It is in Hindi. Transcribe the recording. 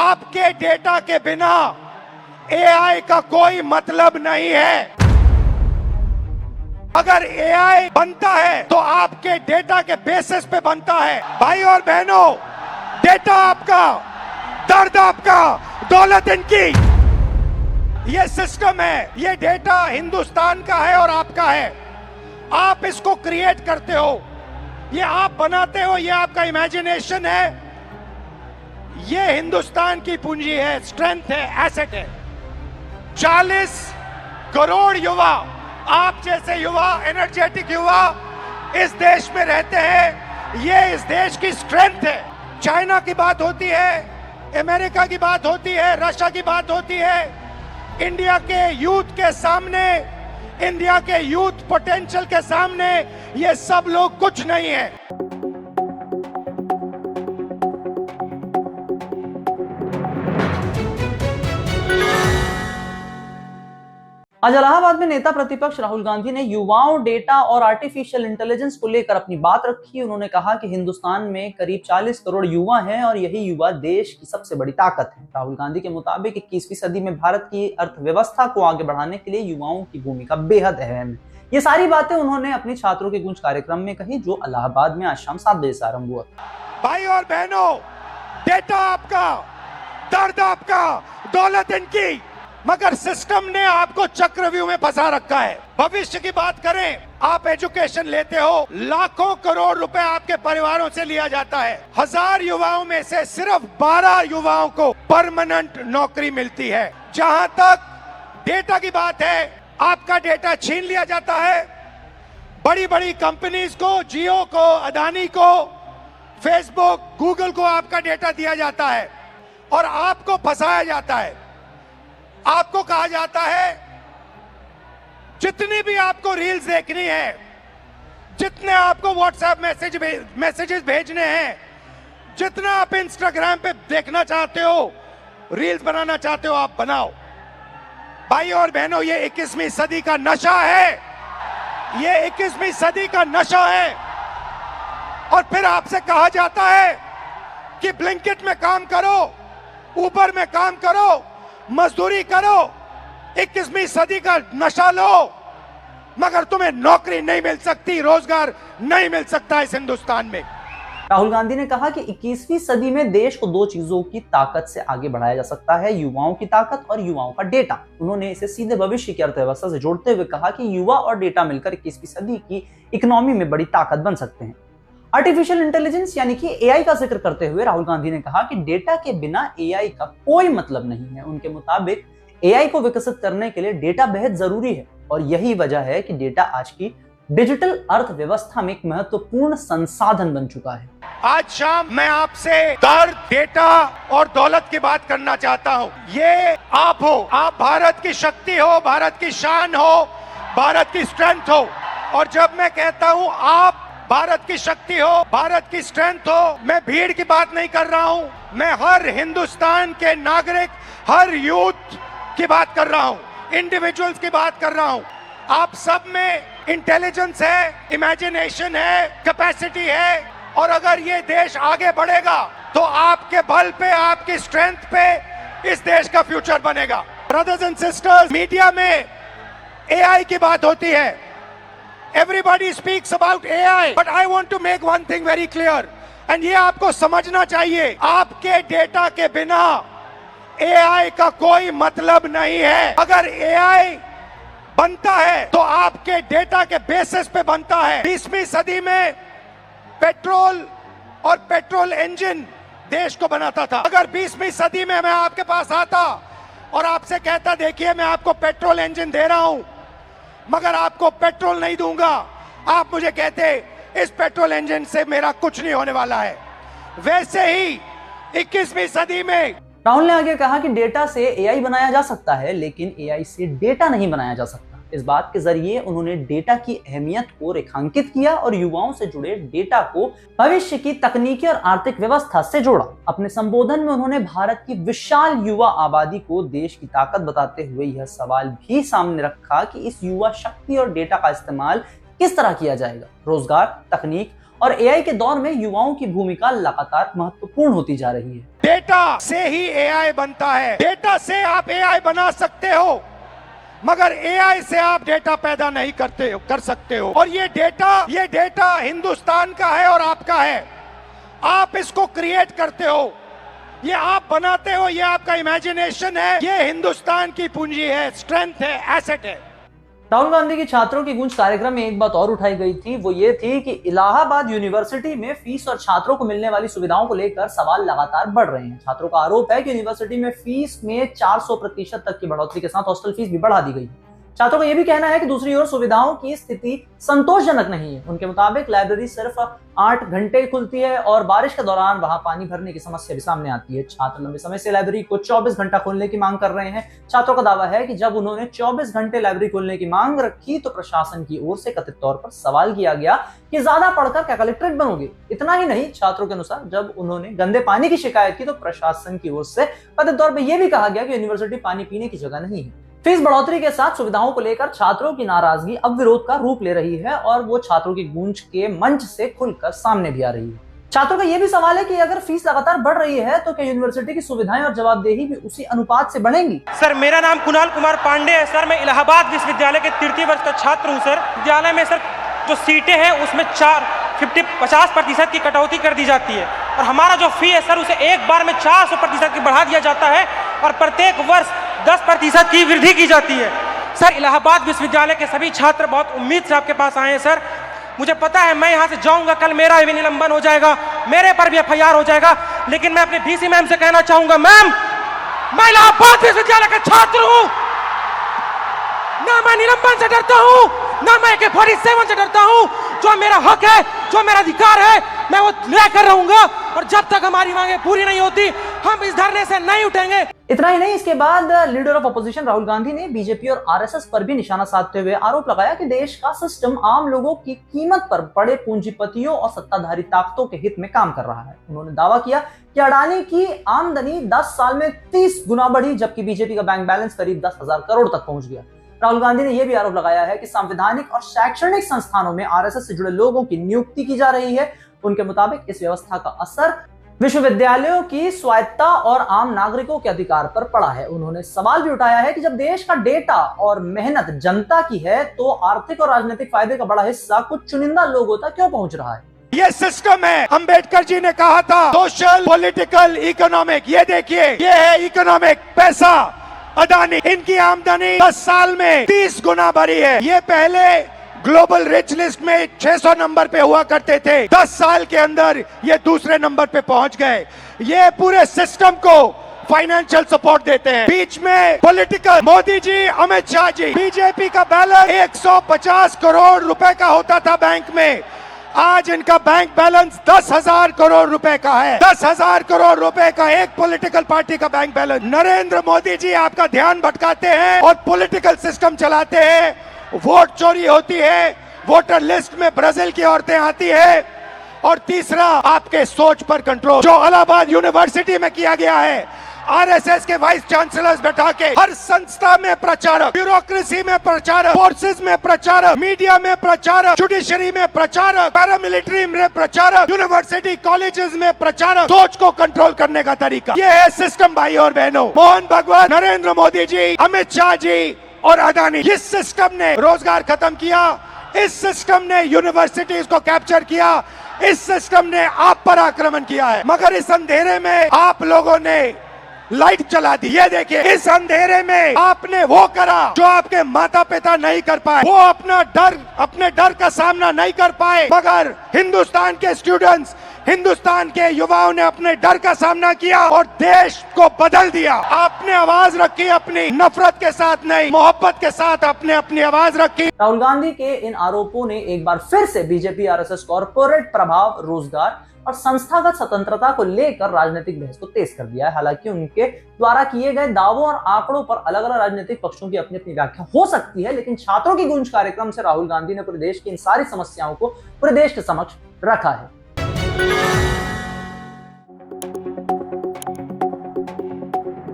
आपके डेटा के बिना एआई का कोई मतलब नहीं है। अगर एआई बनता है तो आपके डेटा के बेसिस पे बनता है। भाई और बहनों, डेटा आपका, दर्द आपका, दौलत इनकी। ये सिस्टम है, ये डेटा हिंदुस्तान का है और आपका है। आप इसको क्रिएट करते हो, ये आप बनाते हो, ये आपका इमेजिनेशन है। ये हिंदुस्तान की पूंजी है, स्ट्रेंथ है, एसेट है। 40 करोड़ युवा, आप जैसे युवा, एनर्जेटिक युवा इस देश में रहते हैं। ये इस देश की स्ट्रेंथ है। चाइना की बात होती है, अमेरिका की बात होती है, रशिया की बात होती है, इंडिया के यूथ के सामने, इंडिया के यूथ पोटेंशियल के सामने ये सब लोग कुछ नहीं है। आज इलाहाबाद में नेता प्रतिपक्ष राहुल गांधी ने युवाओं, डेटा और आर्टिफिशियल इंटेलिजेंस को लेकर अपनी बात रखी। उन्होंने कहा कि हिंदुस्तान में करीब 40 करोड़ युवा हैं और यही युवा देश की सबसे बड़ी ताकत है। राहुल गांधी के मुताबिक 21वीं सदी में भारत की अर्थव्यवस्था को आगे बढ़ाने के लिए युवाओं की भूमिका बेहद अहम है। ये सारी बातें उन्होंने अपने छात्रों के गूंज कार्यक्रम में कही, जो इलाहाबाद में आज शाम 7 बजे से आरंभ हुआ। भाई और बहनों, डेटा आपका, दर्द आपका, दौलत इनकी, मगर सिस्टम ने आपको चक्रव्यूह में फंसा रखा है। भविष्य की बात करें, आप एजुकेशन लेते हो, लाखों करोड़ रुपए आपके परिवारों से लिया जाता है। 1000 युवाओं में से सिर्फ 12 युवाओं को परमानेंट नौकरी मिलती है। जहां तक डेटा की बात है, आपका डेटा छीन लिया जाता है। बड़ी बड़ी कंपनीज को, जियो को, अदानी को, फेसबुक, गूगल को आपका डेटा दिया जाता है और आपको फंसाया जाता है। आपको कहा जाता है जितनी भी आपको रील्स देखनी है, जितने आपको व्हाट्सएप मैसेजेस भेजने हैं, जितना आप इंस्टाग्राम पे देखना चाहते हो, रील्स बनाना चाहते हो, आप बनाओ। भाई और बहनों, ये 21वीं सदी का नशा है। ये 21वीं सदी का नशा है। और फिर आपसे कहा जाता है कि ब्लिंकिट में काम करो, ऊबर में काम करो, मजदूरी करो, 21वीं सदी का नशा लो, मगर तुम्हें नौकरी नहीं मिल सकती, रोजगार नहीं मिल सकता इस हिंदुस्तान में। राहुल गांधी ने कहा कि 21वीं सदी में देश को 2 चीजों की ताकत से आगे बढ़ाया जा सकता है, युवाओं की ताकत और युवाओं का डेटा। उन्होंने इसे सीधे भविष्य की अर्थव्यवस्था से जोड़ते हुए कहा कि युवा और डेटा मिलकर 21वीं सदी की इकोनॉमी में बड़ी ताकत बन सकते हैं। आर्टिफिशियल इंटेलिजेंस यानी कि एआई का जिक्र करते हुए राहुल गांधी ने कहा कि डेटा के बिना एआई का कोई मतलब नहीं है। उनके मुताबिक एआई को विकसित करने के लिए डेटा बेहद जरूरी है और यही वजह है कि डेटा आज की डिजिटल अर्थव्यवस्था में एक महत्वपूर्ण संसाधन बन चुका है। आज शाम मैं आपसे दर्द, डेटा और दौलत की बात करना चाहता हूँ। ये आप हो, आप भारत की शक्ति हो, भारत की शान हो, भारत की स्ट्रेंथ हो। और जब मैं कहता हूँ आप भारत की शक्ति हो, भारत की स्ट्रेंथ हो, मैं भीड़ की बात नहीं कर रहा हूँ। मैं हर हिंदुस्तान के नागरिक, हर यूथ की बात कर रहा हूँ, इंडिविजुअल्स की बात कर रहा हूँ। आप सब में इंटेलिजेंस है, इमेजिनेशन है, कैपेसिटी है, और अगर ये देश आगे बढ़ेगा तो आपके बल पे, आपकी स्ट्रेंथ पे इस देश का फ्यूचर बनेगा। ब्रदर्स एंड सिस्टर्स, मीडिया में एआई की बात होती है। Everybody speaks about AI, but I want to make one thing very clear, and ये आपको समझना चाहिए, आपके डेटा के बिना AI का कोई मतलब नहीं है। अगर AI बनता है तो आपके डेटा के बेसिस पे बनता है। 20वीं सदी में पेट्रोल और पेट्रोल इंजन देश को बनाता था। अगर 20वीं सदी में मैं आपके पास आता और आपसे कहता, देखिए मैं आपको पेट्रोल इंजन दे रहा हूं, मगर आपको पेट्रोल नहीं दूंगा, आप मुझे कहते इस पेट्रोल इंजन से मेरा कुछ नहीं होने वाला है। वैसे ही 21वीं सदी में राहुल ने आगे कहा कि डेटा से एआई बनाया जा सकता है, लेकिन एआई से डेटा नहीं बनाया जा सकता। इस बात के जरिए उन्होंने डेटा की अहमियत को रेखांकित किया और युवाओं से जुड़े डेटा को भविष्य की तकनीकी और आर्थिक व्यवस्था से जोड़ा। अपने संबोधन में उन्होंने भारत की विशाल युवा आबादी को देश की ताकत बताते हुए यह सवाल भी सामने रखा कि इस युवा शक्ति और डेटा का इस्तेमाल किस तरह किया जाएगा। रोजगार, तकनीक और एआई के दौर में युवाओं की भूमिका लगातार महत्वपूर्ण होती जा रही है। डेटा से ही एआई बनता है, डेटा से आप एआई बना सकते हो, मगर एआई से आप डेटा पैदा नहीं कर सकते हो। और ये डेटा हिंदुस्तान का है और आपका है। आप इसको क्रिएट करते हो, ये आप बनाते हो, ये आपका इमेजिनेशन है, ये हिंदुस्तान की पूंजी है, स्ट्रेंथ है, एसेट है। राहुल गांधी की छात्रों की गूंज कार्यक्रम में एक बात और उठाई गई थी, वो ये थी कि इलाहाबाद यूनिवर्सिटी में फीस और छात्रों को मिलने वाली सुविधाओं को लेकर सवाल लगातार बढ़ रहे हैं। छात्रों का आरोप है कि यूनिवर्सिटी में फीस में 400% तक की बढ़ोतरी के साथ हॉस्टल फीस भी बढ़ा दी गई है। छात्रों का यह भी कहना है कि दूसरी ओर सुविधाओं की स्थिति संतोषजनक नहीं है। उनके मुताबिक लाइब्रेरी सिर्फ 8 घंटे खुलती है और बारिश के दौरान वहां पानी भरने की समस्या भी सामने आती है। छात्र लंबे समय से लाइब्रेरी को 24 घंटा खोलने की मांग कर रहे हैं। छात्रों का दावा है कि जब उन्होंने 24 घंटे लाइब्रेरी खोलने की मांग रखी तो प्रशासन की ओर से कथित तौर पर सवाल किया गया कि ज्यादा पढ़कर क्या कलेक्ट्रेट बनोगे। इतना ही नहीं, छात्रों के अनुसार जब उन्होंने गंदे पानी की शिकायत की तो प्रशासन की ओर से कथित तौर पर यह भी कहा गया कि यूनिवर्सिटी पानी पीने की जगह नहीं है। फीस बढ़ोतरी के साथ सुविधाओं को लेकर छात्रों की नाराजगी अब विरोध का रूप ले रही है और वो छात्रों की गूंज के मंच से खुलकर सामने भी आ रही है। छात्रों का यह भी सवाल है कि अगर फीस लगातार बढ़ रही है तो क्या यूनिवर्सिटी की सुविधाएं और जवाबदेही भी उसी अनुपात से बढ़ेंगी? सर, मेरा नाम कुणाल कुमार पांडे है। सर, मैं इलाहाबाद विश्वविद्यालय के तृतीय वर्ष का छात्र हूँ। सर, विद्यालय में सर जो सीटें हैं उसमें 50% की कटौती कर दी जाती है और हमारा जो फी है सर उसे एक बार में 400% की बढ़ा दिया जाता है और प्रत्येक वर्ष 10% की वृद्धि की जाती है। सर, इलाहाबाद विश्वविद्यालय के सभी छात्र बहुत उम्मीद से आपके पास आए हैं। सर, मुझे पता है मैं यहाँ से जाऊँगा, कल मेरा भी निलंबन हो जाएगा, मेरे पर भी FIR हो जाएगा, लेकिन मैं अपने VC मैम से कहना चाहूँगा, मैम मैं इलाहाबाद विश्वविद्यालय का छात्र हूँ, ना मैं निलंबन से डरता हूँ, ना मैं AK-47 से डरता हूँ। जो मेरा हक है, जो मेरा अधिकार है, मैं वो लेकर रहूंगा और जब तक हमारी मांगे पूरी नहीं होती हम इस धरने से नहीं उठेंगे। इतना ही नहीं, इसके बाद leader of opposition Rahul Gandhi ने बीजेपी और RSS पर भी निशाना साधते हुए आरोप लगाया कि देश का सिस्टम आम लोगों की कीमत पर बड़े पूंजीपतियों और सत्ताधारी ताकतों के हित में काम कर रहा है। उन्होंने दावा किया कि अडानी की आमदनी 10 साल में 30 गुना बढ़ी, जबकि बीजेपी का बैंक बैलेंस करीब 10,000 करोड़ तक पहुंच गया। राहुल गांधी ने यह भी आरोप लगाया है कि संवैधानिक और शैक्षणिक संस्थानों में RSS से जुड़े लोगों की नियुक्ति की जा रही है। उनके मुताबिक इस व्यवस्था का असर विश्वविद्यालयों की स्वायत्तता और आम नागरिकों के अधिकार पर पड़ा है। उन्होंने सवाल भी उठाया है कि जब देश का डेटा और मेहनत जनता की है तो आर्थिक और राजनीतिक फायदे का बड़ा हिस्सा कुछ चुनिंदा लोगों तक क्यों पहुंच रहा है। ये सिस्टम है, अंबेडकर जी ने कहा था सोशल, पॉलिटिकल, इकोनॉमिक। ये देखिए, ये है इकोनॉमिक। पैसा, अडानी, इनकी आमदनी 10 साल में 30 गुना बढ़ी है। ये पहले ग्लोबल रिच लिस्ट में 600 नंबर पे हुआ करते थे, 10 साल के अंदर ये दूसरे नंबर पे पहुंच गए। ये पूरे सिस्टम को फाइनेंशियल सपोर्ट देते हैं। बीच में पॉलिटिकल, मोदी जी, अमित शाह जी। बीजेपी का बैलेंस 150 करोड़ रुपए का होता था बैंक में, आज इनका बैंक बैलेंस 10,000 करोड़ रुपए का है। 10,000 करोड़ रुपए का एक पॉलिटिकल पार्टी का बैंक बैलेंस। नरेंद्र मोदी जी आपका ध्यान भटकाते हैं और पॉलिटिकल सिस्टम चलाते हैं। वोट चोरी होती है, वोटर लिस्ट में ब्राजील की औरतें आती है। और तीसरा, आपके सोच पर कंट्रोल, जो इलाहाबाद यूनिवर्सिटी में किया गया है। RSS के वाइस चांसलर्स बैठा के हर संस्था में प्रचारक, ब्यूरोक्रेसी में प्रचारक, फोर्सेस में प्रचारक, मीडिया में प्रचारक, जुडिशरी में प्रचारक, पैरामिलिट्री में प्रचारक, यूनिवर्सिटी कॉलेजेस में प्रचारक। सोच को कंट्रोल करने का तरीका ये है सिस्टम। भाई और बहनों, मोहन भगवत, नरेंद्र मोदी जी, अमित शाह जी और अडानी, इस सिस्टम ने रोजगार खत्म किया, इस सिस्टम ने यूनिवर्सिटीज को कैप्चर किया, इस सिस्टम ने आप पर आक्रमण किया है। मगर इस अंधेरे में आप लोगों ने लाइट चला दी। ये देखिए, इस अंधेरे में आपने वो करा जो आपके माता पिता नहीं कर पाए। वो अपने डर का सामना नहीं कर पाए, मगर हिंदुस्तान के स्टूडेंट्स, हिंदुस्तान के युवाओं ने अपने डर का सामना किया और देश को बदल दिया। आपने आवाज रखी, अपनी नफरत के साथ नहीं, मोहब्बत के साथ आपने अपनी आवाज रखी। राहुल गांधी के इन आरोपों ने एक बार फिर से बीजेपी RSS कॉर्पोरेट प्रभाव, रोजगार और संस्थागत स्वतंत्रता को लेकर राजनीतिक बहस को तेज कर दिया है। हालांकि उनके द्वारा किए गए दावों और आंकड़ों पर अलग अलग राजनीतिक पक्षों की अपनी अपनी व्याख्या हो सकती है, लेकिन छात्रों की गूंज कार्यक्रम से राहुल गांधी ने पूरे देश की इन सारी समस्याओं को पूरे देश के समक्ष रखा है।